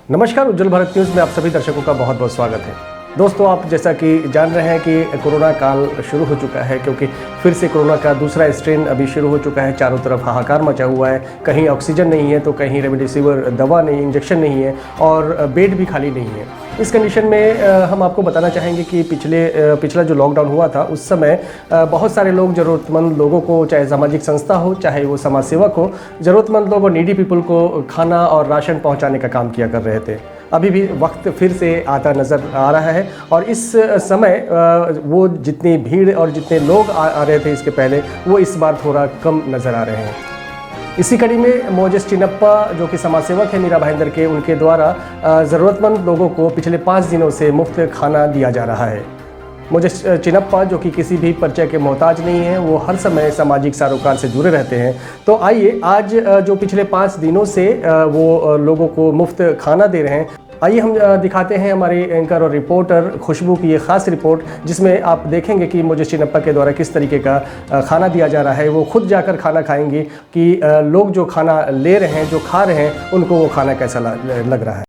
नमस्कार, उज्जवल भारत न्यूज़ में आप सभी दर्शकों का बहुत बहुत स्वागत है। दोस्तों, आप जैसा कि जान रहे हैं कि कोरोना काल शुरू हो चुका है, क्योंकि फिर से कोरोना का दूसरा स्ट्रेन अभी शुरू हो चुका है। चारों तरफ हाहाकार मचा हुआ है। कहीं ऑक्सीजन नहीं है तो कहीं रेमडेसिविर दवा नहीं, इंजेक्शन नहीं है और बेड भी खाली नहीं है। इस कंडीशन में हम आपको बताना चाहेंगे कि पिछला जो लॉकडाउन हुआ था उस समय बहुत सारे लोग ज़रूरतमंद लोगों को, चाहे सामाजिक संस्था हो चाहे वो समाज सेवक हो, ज़रूरतमंद लोगों, नीडी पीपल को खाना और राशन पहुंचाने का काम किया कर रहे थे। अभी भी वक्त फिर से आता नज़र आ रहा है और इस समय वो जितनी भीड़ और जितने लोग आ रहे थे इसके पहले, वो इस बार थोड़ा कम नज़र आ रहे हैं। इसी कड़ी में मोजेस चिनप्पा, जो कि समाज सेवक है मीरा भाईंदर के, उनके द्वारा ज़रूरतमंद लोगों को पिछले 5 दिनों से मुफ्त खाना दिया जा रहा है। मोजेस चिनप्पा, जो कि किसी भी परिचय के मोहताज नहीं हैं, वो हर समय सामाजिक सरोकार से जुड़े रहते हैं। तो आइए आज जो पिछले 5 दिनों से वो लोगों को मुफ्त खाना दे रहे हैं, आइए हम दिखाते हैं हमारे एंकर और रिपोर्टर खुशबू की ये ख़ास रिपोर्ट, जिसमें आप देखेंगे कि मोजेस चिनप्पा के द्वारा किस तरीके का खाना दिया जा रहा है। वो खुद जाकर खाना खाएंगे कि लोग जो खाना ले रहे हैं, जो खा रहे हैं, उनको वो खाना कैसा लग रहा है।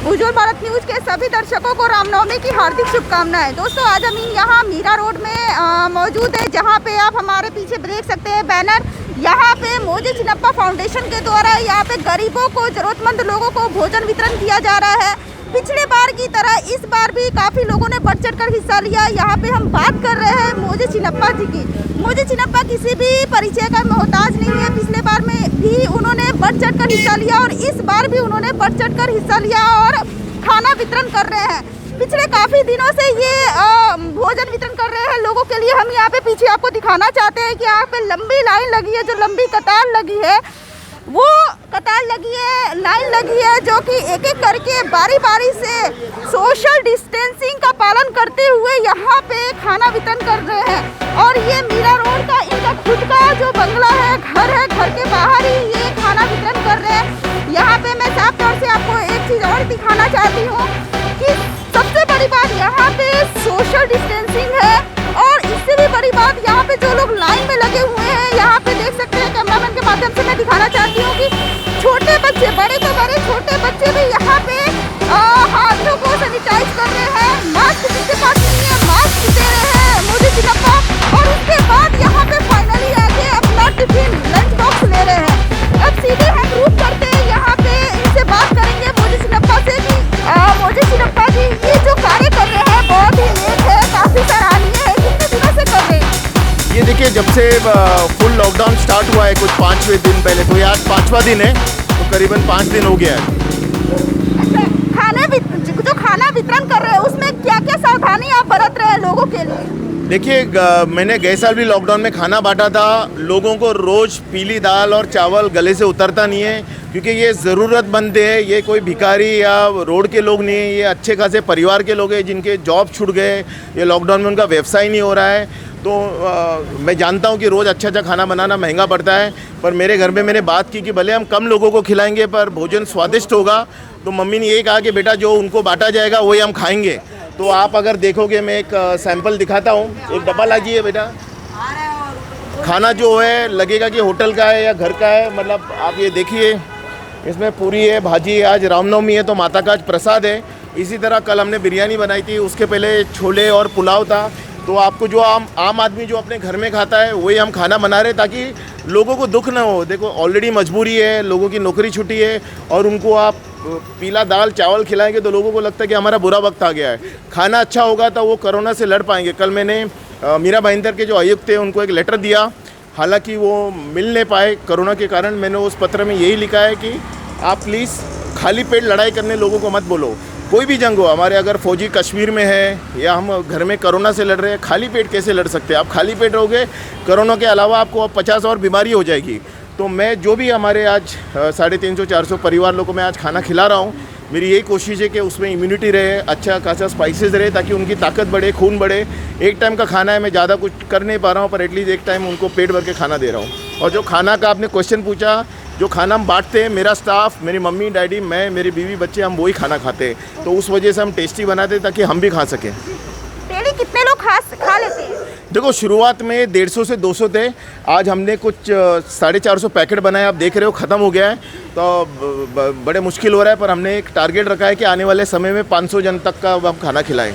उज्जवल भारत न्यूज़ के सभी दर्शकों को रामनवमी की हार्दिक शुभकामनाएं। दोस्तों, आज हम यहाँ मीरा रोड में मौजूद है, जहाँ पे आप हमारे पीछे देख सकते हैं बैनर। यहाँ पे मोजेस चिनप्पा फाउंडेशन के द्वारा यहाँ पे गरीबों को, ज़रूरतमंद लोगों को भोजन वितरण किया जा रहा है। पिछले बार की तरह इस बार भी काफ़ी लोगों ने बढ़ चढ़ कर हिस्सा लिया। यहाँ पे हम बात कर रहे हैं मोजेस चिनप्पा जी की। मोजेस चिनप्पा किसी भी परिचय का मोहताज नहीं है। पिछले बार में भी उन्होंने बढ़ चढ़ कर हिस्सा लिया और इस बार भी उन्होंने बढ़ चढ़ कर हिस्सा लिया और खाना वितरण कर रहे हैं। पिछले काफ़ी दिनों से ये भोजन वितरण कर रहे हैं लोगों के लिए। हम यहाँ पे पीछे आपको दिखाना चाहते हैं कि यहाँ पे लंबी लाइन लगी है, जो लंबी कतार लगी है, वो कतार लगी है, लाइन लगी है, जो कि एक एक करके बारी बारी से सोशल डिस्टेंसिंग का पालन करते हुए यहाँ पे खाना वितरण कर रहे हैं। और ये मीरा रोड का इनका खुद का जो बंगला है, घर है, घर के बाहर ही ये खाना वितरण कर रहे हैं। यहाँ पे मैं साफ तौर से आपको एक चीज़ और दिखाना चाहती हूँ कि सबसे बड़ी बात यहाँ पे सोशल डिस्टेंसिंग है। और इससे भी बड़ी बात, यहाँ पे जो लोग लाइन में लगे हुए हैं, यहाँ पे देख सकते हैं, कैमरामैन के माध्यम से मैं दिखाना चाहती हूँ कि छोटे बच्चे, बड़े तो बड़े, छोटे बच्चे भी यहाँ पे हाथों को सैनिटाइज कर रहे हैं। मास्क जिसके पास नहीं है, मास्क दे रहे हैं मोजेस चिनप्पा। और उसके बाद यहाँ पे फाइनली आके अपना टिफिन, लंच बॉक्स ले रहे हैं। अब सीधे हम रूट करते हैं, यहाँ पे इनसे बात करेंगे मोजेस चिनप्पा से कि मोजेस चिनप्पा जी, ये जो कार्य कर रहे हैं बहुत ही नेक है, काफ़ी सराहनीय है। कितने दिनों से कर रहे हैं? ये देखिए, जब से फुल लॉकडाउन स्टार्ट हुआ है कुछ 5वें दिन पहले, तो ये आज 5वां दिन है, तो करीबन 5 दिन हो गया है। जो खाना वितरण कर रहे हैं उसमें क्या क्या सावधानी आप बरत रहे हैं लोगों के लिए? देखिए, मैंने गए साल भी लॉकडाउन में खाना बांटा था लोगों को। रोज़ पीली दाल और चावल गले से उतरता नहीं है, क्योंकि ये ज़रूरतमंद है। ये कोई भिखारी या रोड के लोग नहीं है, ये अच्छे खासे परिवार के लोग हैं जिनके जॉब छूट गए, ये लॉकडाउन में उनका व्यवसाय नहीं हो रहा है। तो मैं जानता हूँ कि रोज़ अच्छा खाना बनाना महंगा पड़ता है, पर मेरे घर में मैंने बात की कि भले हम कम लोगों को खिलाएंगे पर भोजन स्वादिष्ट होगा। तो मम्मी ने ये कहा कि बेटा, जो उनको बांटा जाएगा वही हम खाएंगे। तो आप अगर देखोगे, मैं एक सैंपल दिखाता हूँ। एक डब्बा लाजिए बेटा। खाना जो है लगेगा कि होटल का है या घर का है। मतलब आप ये देखिए, इसमें पूरी है, भाजी है। आज रामनवमी है तो माता का आज प्रसाद है। इसी तरह कल हमने बिरयानी बनाई थी, उसके पहले छोले और पुलाव था। तो आपको जो आम आदमी जो अपने घर में खाता है वही हम खाना बना रहे, ताकि लोगों को दुख ना हो। देखो, ऑलरेडी मजबूरी है, लोगों की नौकरी छुट्टी है और उनको आप पीला दाल चावल खिलाएंगे तो लोगों को लगता है कि हमारा बुरा वक्त आ गया है। खाना अच्छा होगा तो वो कोरोना से लड़ पाएंगे। कल मैंने मीरा भाईंदर के जो आयुक्त थे उनको एक लेटर दिया, हालांकि वो मिल नहीं पाए कोरोना के कारण। मैंने उस पत्र में यही लिखा है कि आप प्लीज़ खाली पेट लड़ाई करने लोगों को मत बोलो। कोई भी जंग हो, हमारे अगर फौजी कश्मीर में है या हम घर में कोरोना से लड़ रहे हैं, खाली पेट कैसे लड़ सकते हैं? आप खाली पेट रहोगे, कोरोना के अलावा आपको अब 50 और बीमारी हो जाएगी। तो मैं जो भी हमारे आज 350-400 परिवार लोगों को मैं आज खाना खिला रहा हूँ, मेरी यही कोशिश है कि उसमें इम्यूनिटी रहे, अच्छा खासा स्पाइसेस रहे, ताकि उनकी ताकत बढ़े, खून बढ़े। एक टाइम का खाना है, मैं ज़्यादा कुछ कर नहीं पा रहा हूँ, पर एटलीस्ट एक टाइम उनको पेट भर के खाना दे रहा हूँ। और जो खाना का आपने क्वेश्चन पूछा, जो खाना हम बांटते हैं, मेरा स्टाफ, मेरी मम्मी डैडी, मैं, मेरी बीवी बच्चे, हम वही खाना खाते हैं। तो उस वजह से हम टेस्टी बनाते हैं ताकि हम भी खा सकें। डेली कितने लोग खा लेते हैं? देखो, शुरुआत में 150 से 200 थे, आज हमने कुछ 450 पैकेट बनाए, आप देख रहे हो ख़त्म हो गया है। तो बड़े मुश्किल हो रहा है, पर हमने एक टारगेट रखा है कि आने वाले समय में 500 जन तक का हम खाना खिलाएं।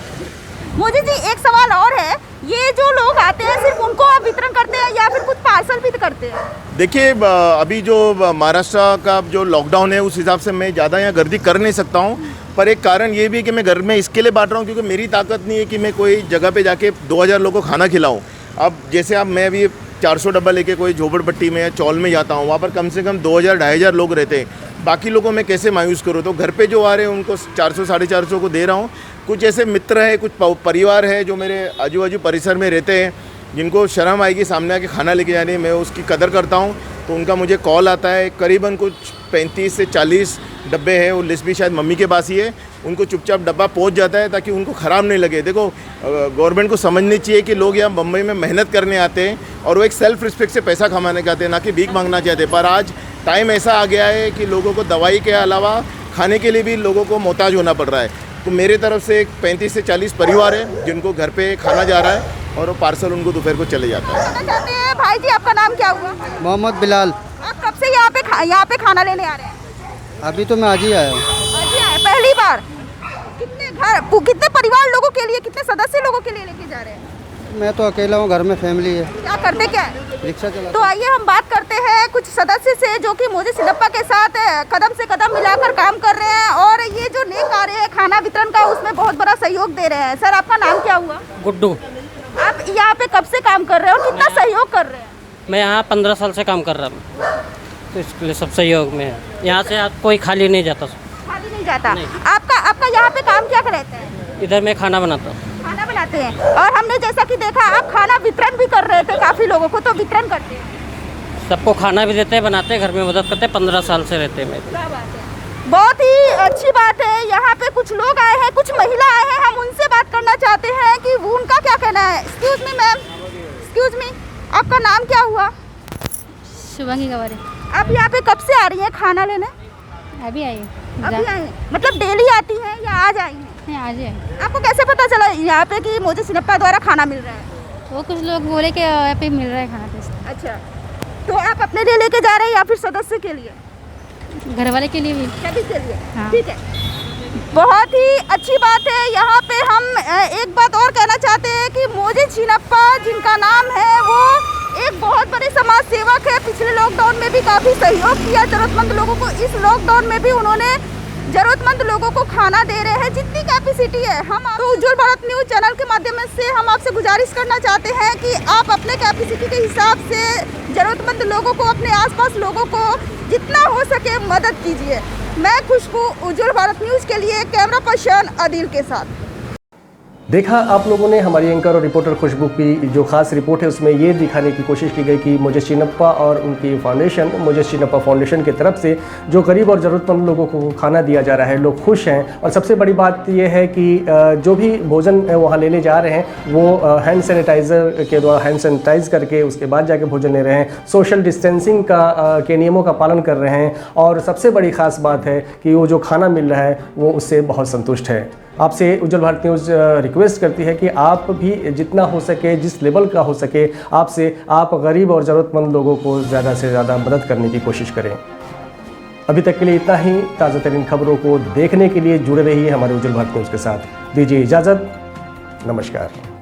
मुझे जी एक सवाल और है, ये जो लोग आते हैं सिर्फ उनको आप वितरण करते हैं या फिर कुछ पार्सल भी करते हैं? देखिए, अभी जो महाराष्ट्र का जो लॉकडाउन है उस हिसाब से मैं ज़्यादा यहाँ गर्दी कर नहीं सकता हूँ, पर एक कारण ये भी है कि मैं घर में इसके लिए बांट रहा हूँ क्योंकि मेरी ताकत नहीं है कि मैं कोई जगह पे जाके 2000 लोगों को खाना खिलाऊँ। अब जैसे अब मैं भी 400 डब्बा लेके कोई झोपड़पट्टी में या चौल में जाता हूँ, वहाँ पर कम से कम 2000-2500 लोग रहते हैं। बाकी लोगों में कैसे मायूस करूँ? तो घर पे जो आ रहे हैं उनको 400-450 को दे रहा हूँ। कुछ ऐसे मित्र हैं, कुछ परिवार है जो मेरे आजू बाजू परिसर में रहते हैं, जिनको शर्म आएगी सामने आके खाना लेके जाने, मैं उसकी कदर करता हूँ। तो उनका मुझे कॉल आता है, करीबन कुछ 35 से 40 डब्बे हैं, वो लिस्ट भी शायद मम्मी के पास ही है, उनको चुपचाप डब्बा पहुंच जाता है ताकि उनको ख़राब नहीं लगे। देखो, गवर्नमेंट को समझनी चाहिए कि लोग यहाँ बम्बई में मेहनत करने आते हैं और वो एक सेल्फ रिस्पेक्ट से पैसा कमाने के आते हैं, ना कि भीख मांगना चाहते। पर आज टाइम ऐसा आ गया है कि लोगों को दवाई के अलावा खाने के लिए भी लोगों को मोहताज होना पड़ रहा है। तो मेरे तरफ से 35 से 40 परिवार है जिनको घर पे खाना जा रहा है और वो पार्सल उनको दोपहर को चले जाता है। भाई जी, आपका नाम क्या हुआ? मोहम्मद बिलाल। आप कब से यहाँ पे खाना लेने आ रहे हैं? अभी तो मैं आज ही आया हूँ। आज ही आए, पहली बार? कितने परिवार लोगों के लिए, कितने सदस्य लोगों के लिए लेके जा रहे हैं? मैं तो अकेला हूँ, घर में फैमिली है। क्या करते क्या है? रिक्शा चला। तो आइए हम बात करते हैं कुछ सदस्य से जो कि मोदी सिन्नप्पा के साथ कदम से कदम मिलाकर काम कर रहे हैं और ये जो नेक कार्य है खाना वितरण का, उसमें बहुत बड़ा सहयोग दे रहे हैं। सर, आपका नाम क्या हुआ? गुड्डू। आप यहाँ पे कब से काम कर रहे हैं और कितना सहयोग कर रहे हैं? मैं यहाँ 15 साल से काम कर रहा हूँ, तो इसके लिए सब सहयोग में है। यहाँ से कोई खाली नहीं जाता। खाली नहीं जाता। आपका यहाँ पे काम क्या रहता है? इधर मैं खाना बनाता हूँ। खाना बनाते हैं। और हमने जैसा कि देखा आप खाना वितरण भी कर रहे थे काफ़ी लोगों को, तो वितरण करते हैं? सबको खाना भी देते हैं, बनाते हैं, घर में मदद करते हैं। 15 साल से रहते हैं मैं। क्या बात है, बहुत ही अच्छी बात है। यहाँ पे कुछ लोग आए हैं, कुछ महिला आए हैं, हम उनसे बात करना चाहते हैं कि उनका क्या कहना है। Excuse me ma'am, excuse me, आपका नाम क्या हुआ? शुभांगी गवारे। आप यहाँ पे कब से आ रही हैं खाना लेने? अभी आई। अभी आई हैं? मतलब डेली आती हैं या आज आई हैं? नहीं, आज ही आई। आपको कैसे पता चला यहाँ पे कि मोदी सिन्नप्पा द्वारा खाना मिल रहा है? वो कुछ लोग बोले कि यहाँ पे मिल रहा है खाना टेस्ट। अच्छा, तो आप अपने लिए लेके जा रहे हैं या फिर सदस्य के लिए? घर वाले के लिए भी। सभी के लिए। हाँ। ठीक है, बहुत ही अच्छी बात है। यहाँ पे हम एक बात और कहना चाहते हैं कि मोदी सिन्नप्पा जिनका नाम है वो एक बहुत बड़े समाज सेवक है। पिछले लॉकडाउन में भी काफ़ी सहयोग किया जरूरतमंद लोगों को। इस लॉकडाउन में भी उन्होंने जरूरतमंद लोगों को खाना दे रहे हैं जितनी कैपेसिटी है। हम तो उज्ज्वल भारत न्यूज़ चैनल के माध्यम से हम आपसे गुजारिश करना चाहते हैं कि आप अपने कैपेसिटी के हिसाब से जरूरतमंद लोगों को, अपने आसपास लोगों को जितना हो सके मदद कीजिए। मैं खुशबू, उज्ज्वल भारत न्यूज़ के लिए कैमरा पर्सन अदिल के साथ। देखा आप लोगों ने हमारी एंकर और रिपोर्टर खुशबू की जो खास रिपोर्ट है, उसमें ये दिखाने की कोशिश की गई कि मोदी सिन्नप्पा और उनकी फाउंडेशन, मोदी सिन्नप्पा फाउंडेशन की तरफ से जो गरीब और ज़रूरतमंद लोगों को खाना दिया जा रहा है, लोग खुश हैं। और सबसे बड़ी बात ये है कि जो भी भोजन वहाँ लेने जा रहे हैं वो हैंड सैनिटाइज़र के द्वारा हैंड सैनिटाइज करके उसके बाद जाके भोजन ले रहे हैं, सोशल डिस्टेंसिंग के नियमों का पालन कर रहे हैं। और सबसे बड़ी ख़ास बात है कि वो जो खाना मिल रहा है वो उससे बहुत संतुष्ट है। आपसे उज्ज्वल भारत न्यूज़ रिक्वेस्ट करती है कि आप भी जितना हो सके, जिस लेवल का हो सके, आप गरीब और ज़रूरतमंद लोगों को ज़्यादा से ज़्यादा मदद करने की कोशिश करें। अभी तक के लिए इतना ही। ताज़ा तरीन खबरों को देखने के लिए जुड़े रहिए हमारे उज्ज्वल भारत न्यूज़ के साथ। दीजिए इजाज़त, नमस्कार।